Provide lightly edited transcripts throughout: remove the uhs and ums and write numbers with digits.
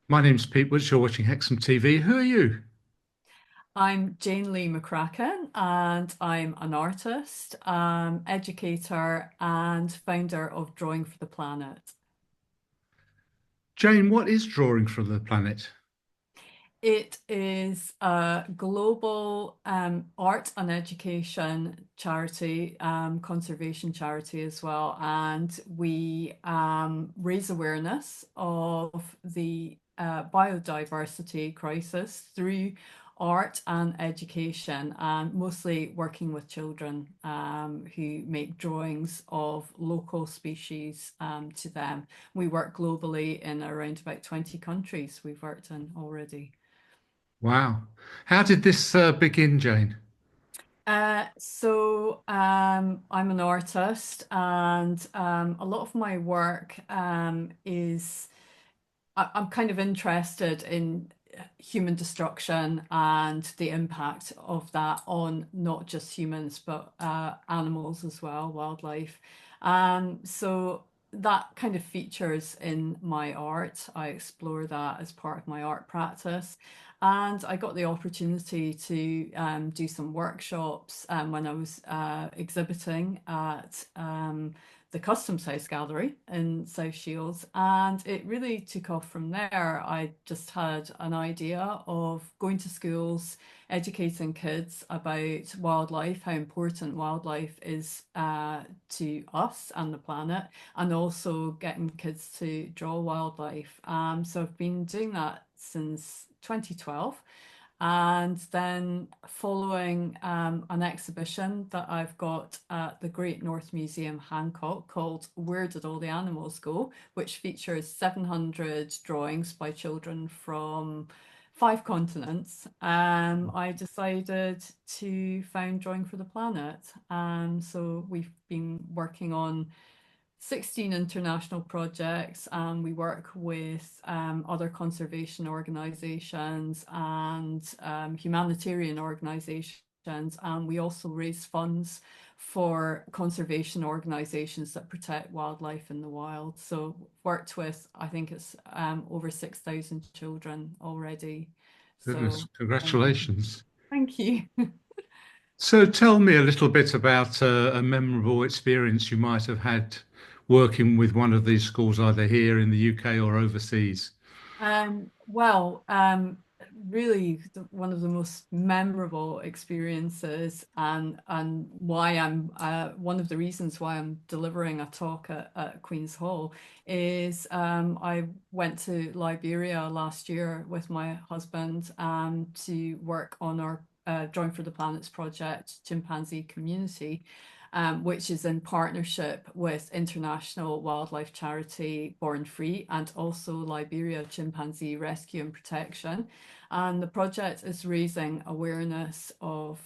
My name's Pete Woods. You're watching Hexham TV. Who are you? I'm Jane Lee McCraken and I'm an artist, educator, and founder of Drawing for the Planet. Jane, what is Drawing from the Planet? It is a global art and education charity, conservation charity as well. And we raise awareness of the biodiversity crisis through art and education, and mostly working with children who make drawings of local species to them. We work globally in around about 20 countries we've worked in already. Wow. How did this begin, Jane? I'm an artist, and a lot of my work I'm kind of interested in human destruction and the impact of that on not just humans but animals as well, wildlife. So that kind of features in my art. I explore that as part of my art practice. And I got the opportunity to do some workshops when I was exhibiting at the Customs House Gallery in South Shields, and it really took off from there. I just had an idea of going to schools, educating kids about wildlife, how important wildlife is to us and the planet, and also getting kids to draw wildlife. So I've been doing that since 2012. And then following an exhibition that I've got at the Great North Museum, Hancock, called Where Did All the Animals Go?, which features 700 drawings by children from 5 continents, I decided to found Drawing for the Planet. So we've been working on 16 international projects, and we work with other conservation organizations and humanitarian organizations. And we also raise funds for conservation organizations that protect wildlife in the wild. So worked with, I think it's over 6,000 children already. Goodness, So congratulations. thank you. So tell me a little bit about a memorable experience you might have had working with one of these schools, either here in the UK or overseas. Well, really one of the most memorable experiences, and why I'm one of the reasons why I'm delivering a talk at Queen's Hall is I went to Liberia last year with my husband to work on our Drawing for the Planets project, Chimpanzee Community, which is in partnership with international wildlife charity Born Free and also Liberia Chimpanzee Rescue and Protection. And the project is raising awareness of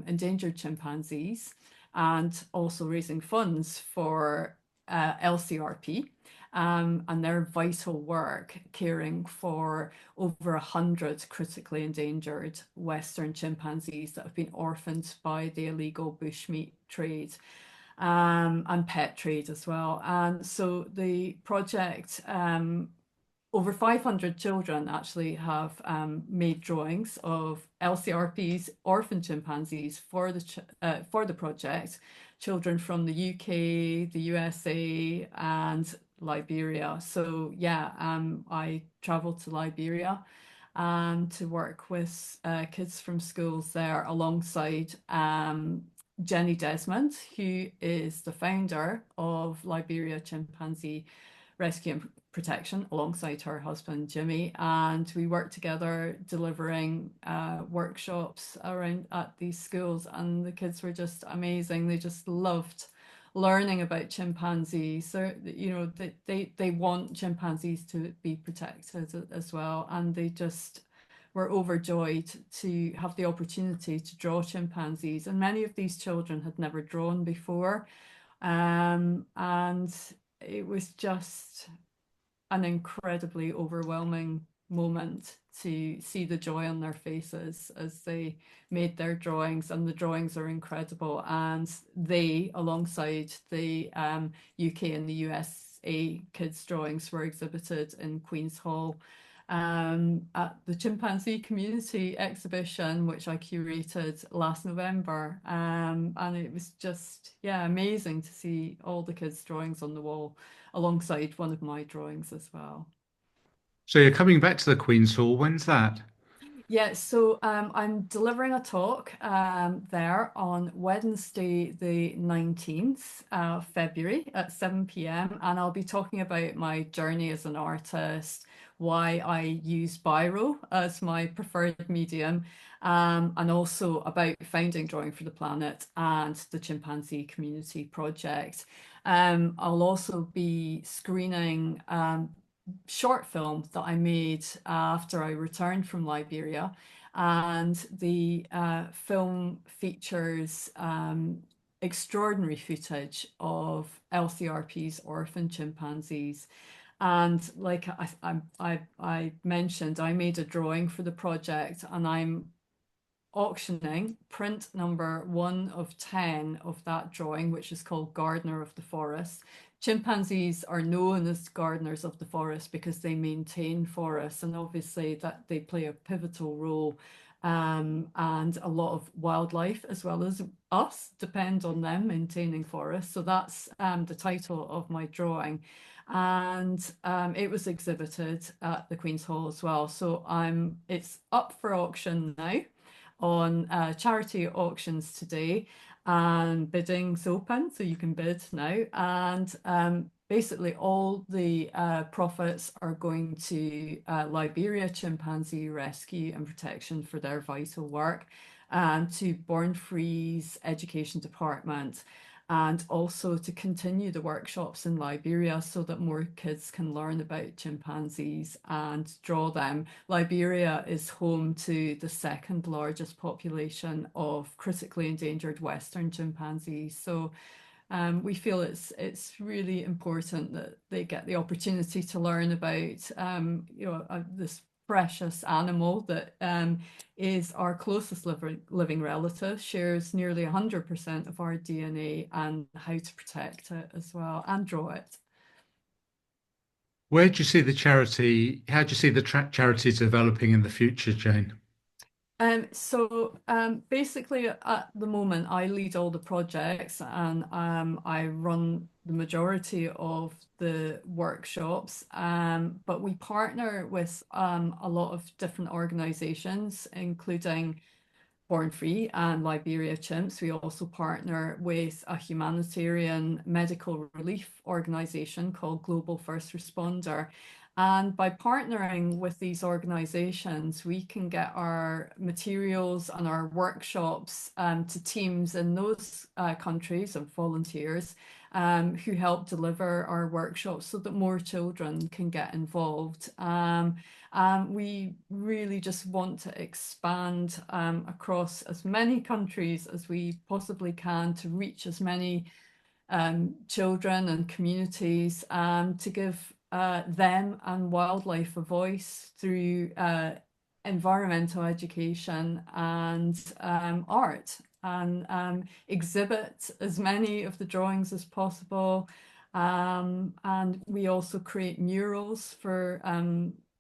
endangered chimpanzees and also raising funds for LCRP. And their vital work caring for over 100 critically endangered Western chimpanzees that have been orphaned by the illegal bushmeat trade and pet trade as well. And so the project, over 500 children actually have made drawings of LCRP's orphan chimpanzees for the project. Children from the UK, the USA, and Liberia. So yeah, I traveled to Liberia to work with kids from schools there alongside Jenny Desmond, who is the founder of Liberia Chimpanzee Rescue and Protection, alongside her husband Jimmy. And we worked together delivering workshops around at these schools, and the kids were just amazing. They just loved learning about chimpanzees. So, they want chimpanzees to be protected as well, and they just were overjoyed to have the opportunity to draw chimpanzees. And many of these children had never drawn before. And it was just an incredibly overwhelming moment to see the joy on their faces as they made their drawings, and the drawings are incredible. And they, alongside the UK and the USA kids' drawings, were exhibited in Queen's Hall at the Chimpanzee Community exhibition, which I curated last November. And it was just, yeah, amazing to see all the kids' drawings on the wall alongside one of my drawings as well. So you're coming back to the Queen's Hall. When's that? Yeah, so I'm delivering a talk there on Wednesday, the 19th of February at 7 p.m. And I'll be talking about my journey as an artist, why I use Biro as my preferred medium, and also about founding Drawing for the Planet and the Chimpanzee Community Project. I'll also be screening short film that I made after I returned from Liberia. And the film features extraordinary footage of LCRP's orphan chimpanzees. And like I mentioned, I made a drawing for the project, and I'm auctioning print number 1 of 10 of that drawing, which is called Gardener of the Forest. Chimpanzees are known as gardeners of the forest because they maintain forests, and obviously that they play a pivotal role. And a lot of wildlife, as well as us, depend on them maintaining forests. So that's the title of my drawing. And it was exhibited at the Queen's Hall as well. So it's up for auction now on charity auctions today, and bidding's open, so you can bid now. And basically, all the profits are going to Liberia Chimpanzee Rescue and Protection for their vital work, and to Born Free's Education Department, and also to continue the workshops in Liberia so that more kids can learn about chimpanzees and draw them. Liberia is home to the second largest population of critically endangered Western chimpanzees. So we feel it's really important that they get the opportunity to learn about this precious animal that is our closest living relative, shares nearly 100% of our DNA, and how to protect it as well and draw it. Where do you see the charity? How do you see the charity developing in the future, Jane? Basically at the moment I lead all the projects, and I run the majority of the workshops, but we partner with a lot of different organizations, including Born Free and Liberia Chimps. We also partner with a humanitarian medical relief organization called Global First Responder. And by partnering with these organizations, we can get our materials and our workshops to teams in those countries of volunteers who help deliver our workshops so that more children can get involved. We really just want to expand across as many countries as we possibly can to reach as many children and communities, to give them and wildlife a voice through environmental education and art, and exhibit as many of the drawings as possible. And we also create murals for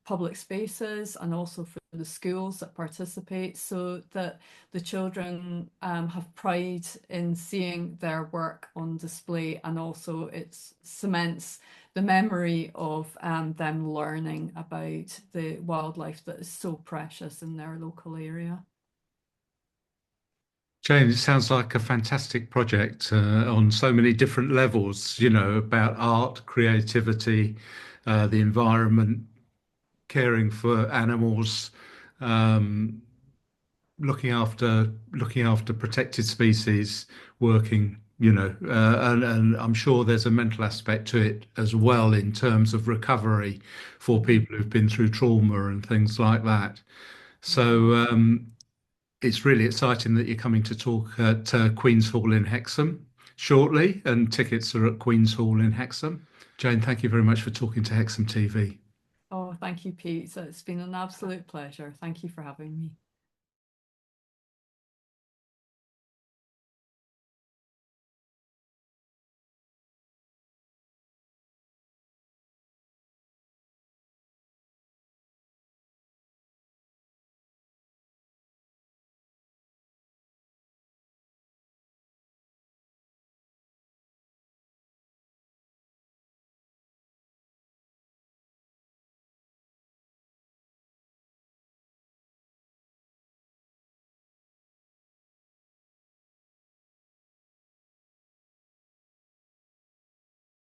public spaces, and also for the schools that participate, so that the children have pride in seeing their work on display, and also it cements the memory of them learning about the wildlife that is so precious in their local area. Jane, it sounds like a fantastic project on so many different levels, about art, creativity, the environment, caring for animals, um, looking after protected species, working, and I'm sure there's a mental aspect to it as well in terms of recovery for people who've been through trauma and things like that. So it's really exciting that you're coming to talk at Queen's Hall in Hexham shortly, and tickets are at Queen's Hall in Hexham. Jane, thank you very much for talking to Hexham TV. Oh, thank you, Pete. So it's been an absolute pleasure. Thank you for having me.